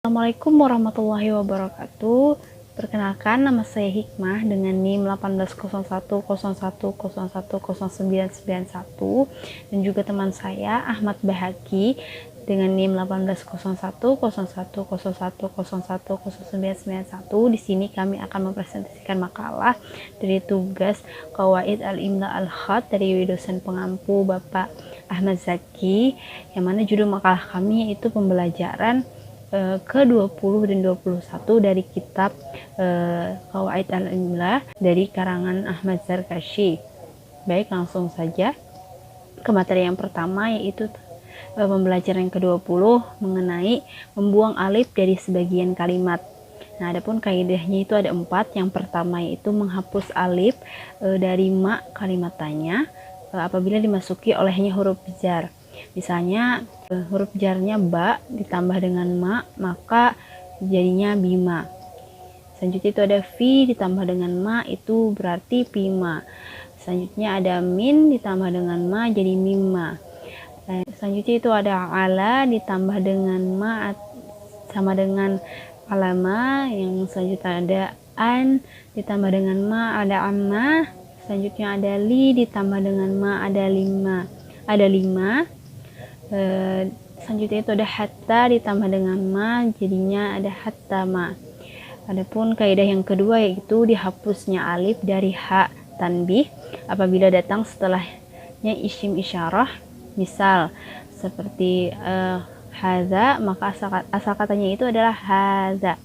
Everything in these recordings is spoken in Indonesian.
Assalamualaikum warahmatullahi wabarakatuh. Perkenalkan, nama saya Hikmah dengan NIM 180101010991 dan juga teman saya Ahmad Bahaki dengan NIM 18010101010991. Di sini kami akan mempresentasikan makalah dari tugas Qawaid Al-Imla Al-Khat dari dosen pengampu Bapak Ahmad Zaki, yang mana judul makalah kami yaitu pembelajaran ke-20 dan 21 dari kitab Qawaid Al-Imla dari karangan Ahmad Zarkashi. Baik, langsung saja ke materi yang pertama, yaitu pembelajaran ke-20 mengenai membuang alif dari sebagian kalimat. Nah, adapun kaidahnya itu ada 4. Yang pertama yaitu menghapus alif dari ma kalimat tanya apabila dimasuki olehnya huruf jar. Misalnya huruf jarnya ba ditambah dengan ma, maka jadinya bima. Selanjutnya itu ada fi ditambah dengan ma, itu berarti pima. Selanjutnya ada min ditambah dengan ma, jadi mimma. Selanjutnya itu ada ala ditambah dengan ma sama dengan alama. Yang selanjutnya ada an ditambah dengan ma, ada amma. Selanjutnya ada li ditambah dengan ma, ada lima. Selanjutnya itu ada hatta ditambah dengan ma, jadinya ada hatta ma. Adapun kaidah yang kedua yaitu dihapusnya alif dari ha tanbih apabila datang setelahnya isim isyarah. Misal seperti hadza, maka asal katanya itu adalah hadza.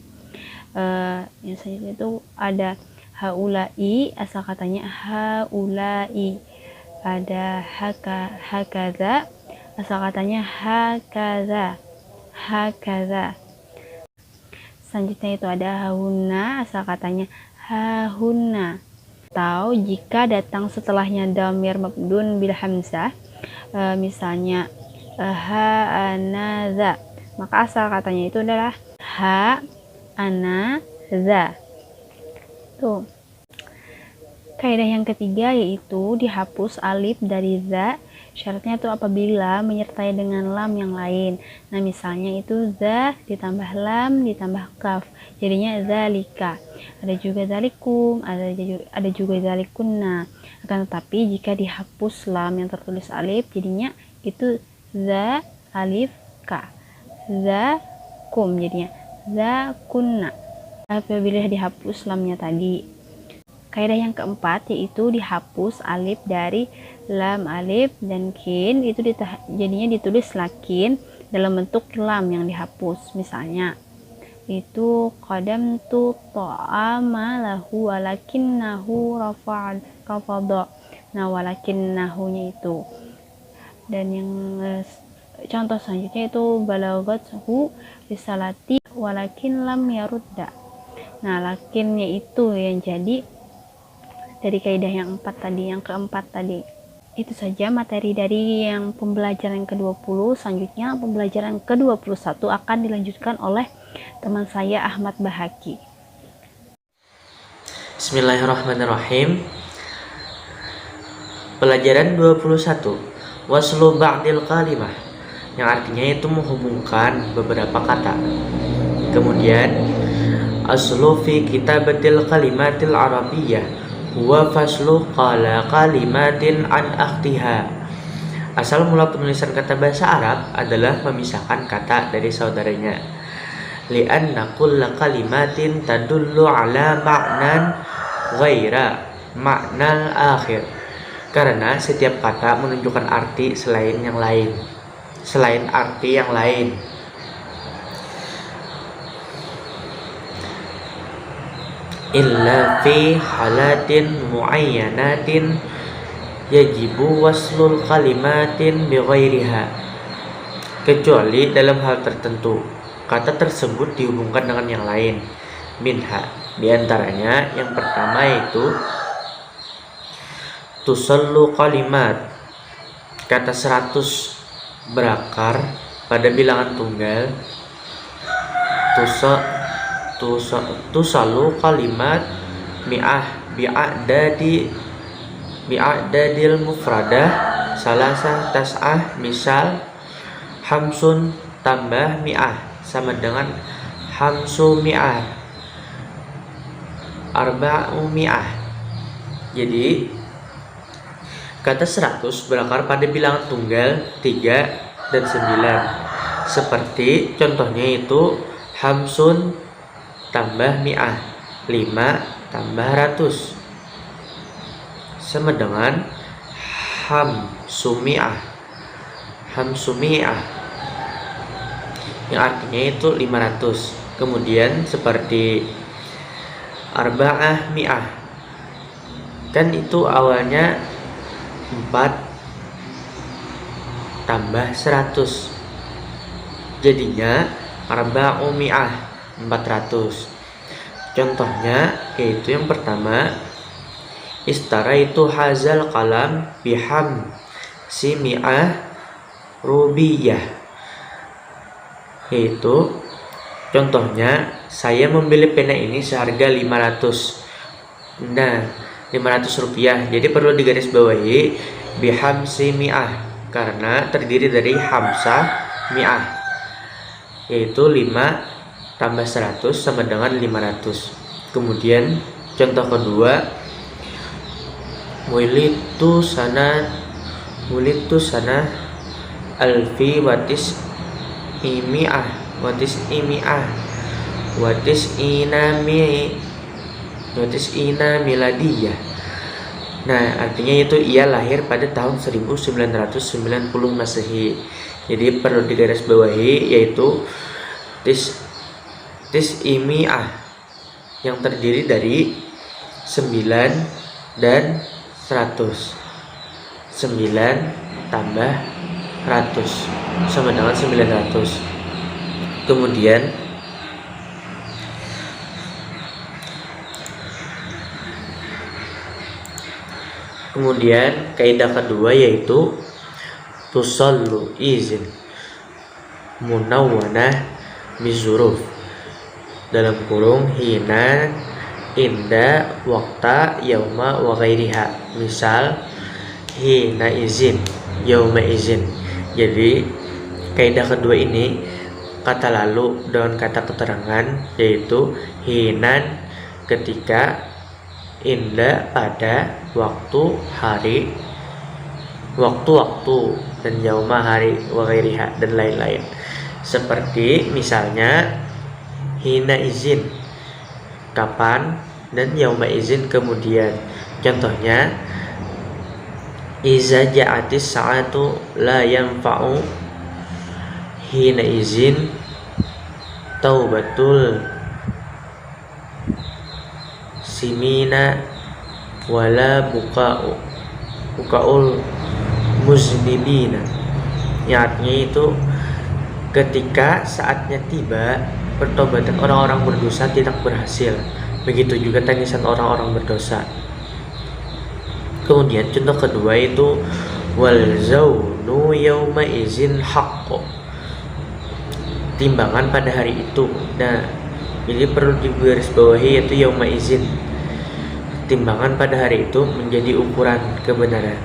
Yang selanjutnya itu ada haulai, asal katanya haulai. Ada hakaza, asal katanya hakaza. Selanjutnya itu ada hahunna, asal katanya hahunna. Atau jika datang setelahnya dhamir mabdun bil hamzah, misalnya ha-ana-za, maka asal katanya itu adalah ha-ana-za. Tuh. Kaidah yang ketiga yaitu dihapus alif dari za. Syaratnya itu apabila menyertai dengan lam yang lain. Nah, misalnya itu za ditambah lam ditambah kaf, jadinya zalika. Ada juga zalikum, ada juga zalikunna. Akan tetapi jika dihapus lam yang tertulis alif, jadinya itu za alif ka. Zakum, jadinya zakunna apabila dihapus lamnya tadi. Kaidah yang keempat yaitu dihapus alif dari lam, alif, dan kin, itu jadinya ditulis lakin dalam bentuk lam yang dihapus. Misalnya itu qadamtu ta'ama lahu walakinnahu rafadha. Nah, walakinnahunya itu. Dan yang contoh selanjutnya itu balaghathu risalati walakin lam yarudda. Nah, lakinnya itu yang jadi dari kaidah yang keempat tadi. Itu saja materi dari yang pembelajaran ke-20. Selanjutnya pembelajaran ke-21 akan dilanjutkan oleh teman saya Ahmad Bahaki. Bismillahirrahmanirrahim. Pelajaran 21, waslu ba'dil kalimah, yang artinya itu menghubungkan beberapa kata. Kemudian aslu fi kitabatil kalimatil arabiyyah huwa faslu qala kalimatin an akhtiha. Asal mula penulisan kata bahasa Arab adalah memisahkan kata dari saudaranya. Li'anna kulla kalimatin tadullu ala ma'nan ghaira ma'nal akhir. Karena setiap kata menunjukkan arti selain arti yang lain. Illa fi halatin muayyanatin yajibu waslul kalimatin bighairiha. Kecuali dalam hal tertentu kata tersebut dihubungkan dengan yang lain. Minha, diantaranya yang pertama yaitu tusallu kalimat, kata 100 berakar pada bilangan tunggal. Tusallu kalimat mi'ah bi'adadil mufradah salasah tas'ah. Misal hamsun tambah mi'ah sama dengan hamsumi'ah, arba'umi'ah. Jadi kata 100 berakar pada bilangan tunggal 3 dan 9. Seperti contohnya itu hamsun tambah mi'ah, 5 tambah ratus, sama dengan hamsumi'ah, hamsumi'ah yang artinya itu 500. Kemudian seperti arba'ah mi'ah, kan itu awalnya 4 tambah 100, jadinya arba'u mi'ah, 400. Contohnya yaitu yang pertama, istara itu hazal kalam biham si mi'ah rubiyah, yaitu contohnya saya membeli pena ini seharga 500. Nah, 500 rupiah. Jadi perlu digarisbawahi bihamsi mi'ah karena terdiri dari hamsah mi'ah, yaitu 5 tambah 100 sama dengan 500. Kemudian contoh kedua, wulitu sana alfi watis imi'ah watis ina miladiyah. Nah, artinya itu ia lahir pada tahun 1990 Masehi. Jadi perlu digarisbawahi yaitu tis imi'ah yang terdiri dari 9 dan 100. 9 tambah 100 sama dengan 900. Kemudian kaidah kedua yaitu tusallu izin munawwanah bizuruf dalam kurung hina inda waqta yauma wa ghairiha. Misal hina izin, yauma izin. Jadi kaidah kedua ini kata lalu dengan kata keterangan, yaitu hinan ketika, inda pada waktu hari, waktu-waktu, dan yauma hari, wa ghairiha dan lain-lain. Seperti misalnya hina izin kapan dan yauma izin kemudian. Contohnya iza ja'atis sa'atu la yanfa'u hina izin taubatul simina wala bukaul muznibina. Yang artinya itu ketika saatnya tiba, pertobatan orang-orang berdosa tidak berhasil, begitu juga tangisan orang-orang berdosa. Kemudian contoh kedua itu wal zaunu yauma izin haqqo, timbangan pada hari itu. Nah, jadi perlu digarisbawahi yaitu yauma izin, timbangan pada hari itu menjadi ukuran kebenaran.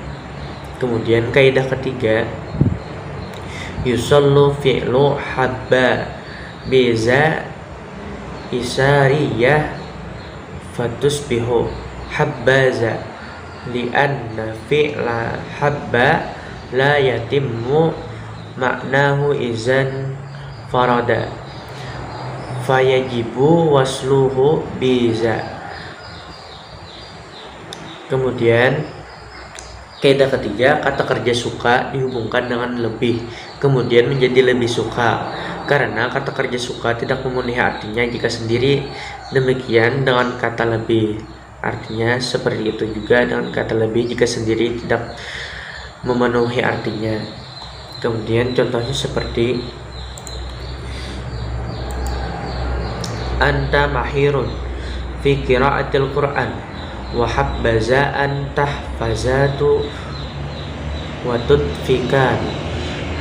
Kemudian kaidah ketiga, yusallu fi'lu habba biza isariyah fatusbihu habbaza li'anna fi'la habba la yatimmu maknahu izan farada fayajibu wasluhu biza. Kemudian kaidah ketiga, kata kerja suka dihubungkan dengan lebih kemudian menjadi lebih suka karena kata kerja suka tidak memenuhi artinya jika sendiri, demikian dengan kata lebih. Artinya seperti itu juga dengan kata lebih jika sendiri tidak memenuhi artinya. Kemudian contohnya seperti anta mahirun fi qiraatil Qur'an wa habbaza antah fazatu wa tudfikan.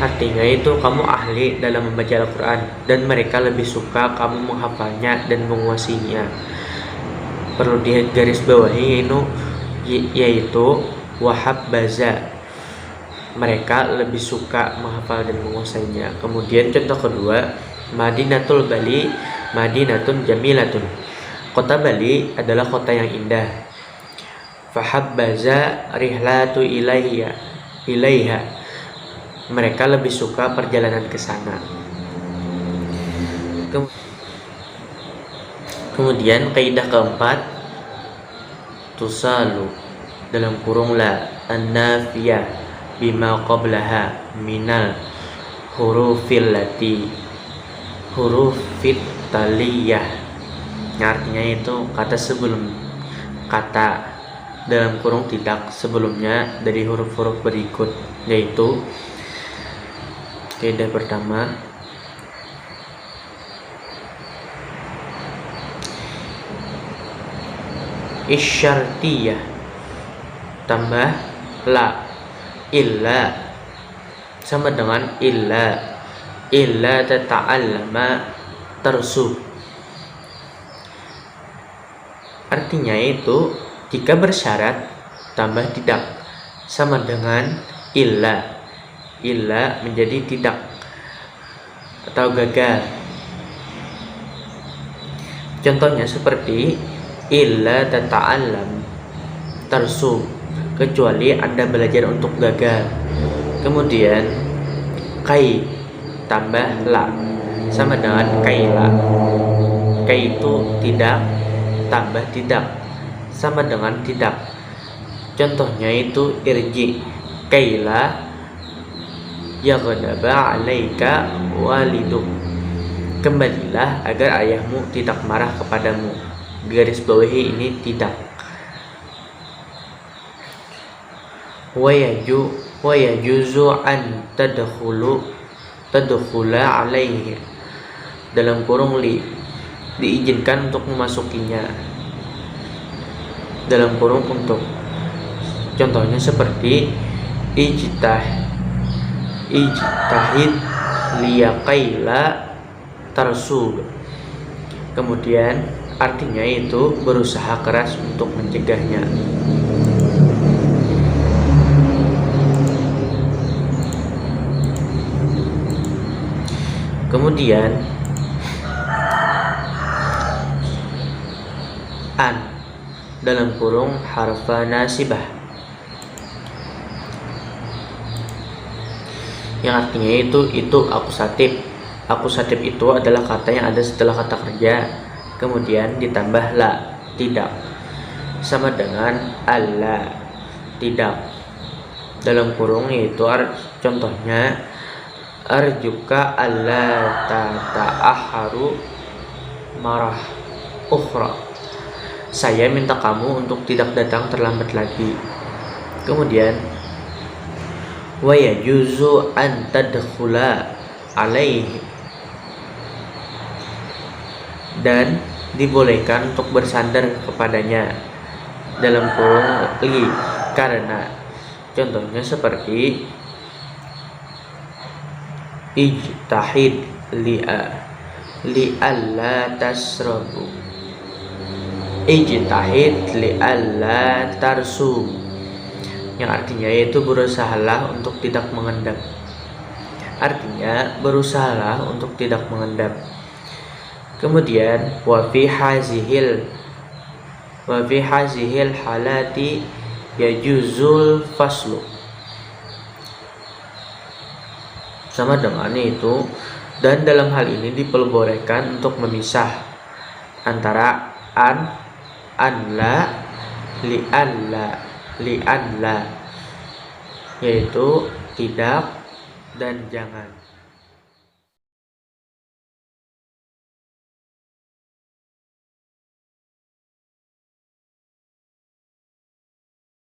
Artinya itu kamu ahli dalam membaca Al-Quran dan mereka lebih suka kamu menghafalnya dan menguasainya. Perlu digarisbawahi yaitu wahab baza, mereka lebih suka menghafal dan menguasainya. Kemudian contoh kedua, Madinatul Bali Madinatun jamilatun. Kota Bali adalah kota yang indah. Fahabbaza rihlatu ilaiha. Mereka lebih suka perjalanan ke sana. Kemudian kaidah keempat, tusalu dalam kurung la an-nafiyah bima qablaha minal hurufil taliyah. Artinya itu kata sebelum kata dalam kurung tidak sebelumnya dari huruf-huruf berikut, yaitu kaidah pertama, isyartiyah tambah la, illa sama dengan illa tata'allama tarsu. Artinya itu jika bersyarat tambah tidak sama dengan illa menjadi tidak atau gagal. Contohnya seperti illa tata'allam tarsu, kecuali Anda belajar untuk gagal. Kemudian kai tambah la sama dengan kaila. Kai itu tidak tambah tidak sama dengan tidak. Contohnya itu irji kaila yaghdaba alaika waliduk. Kembalilah agar ayahmu tidak marah kepadamu. Garis bawahi ini tidak. Wa yajuzu an tadkhula alaihi dalam kurung li, diizinkan untuk memasukinya dalam kurung untuk. Contohnya seperti ijtahid liyaqaila tarsub. Kemudian artinya itu berusaha keras untuk mencegahnya. Kemudian an dalam kurung harfa nasibah, yang artinya itu akusatif. Akusatif itu adalah kata yang ada setelah kata kerja kemudian ditambah la, tidak, sama dengan alla, tidak. Dalam kurung yaitu contohnya arjuka alla tata'aharu marah ukhra, saya minta kamu untuk tidak datang terlambat lagi. Kemudian wa yajuzu an tadkhula alaihi, dan dibolehkan untuk bersandar kepadanya dalam kurung li, karena. Contohnya seperti ijtahid li'alla tasrabu, ijtahid li'alla tarsu, yang artinya yaitu berusahalah untuk tidak mengendap. Artinya berusahalah untuk tidak mengendap. Kemudian wa fi hazihil halati yajuzul faslu, sama dengan itu, dan dalam hal ini diperbolehkan untuk memisah antara la, li'anla, yaitu tidak dan jangan.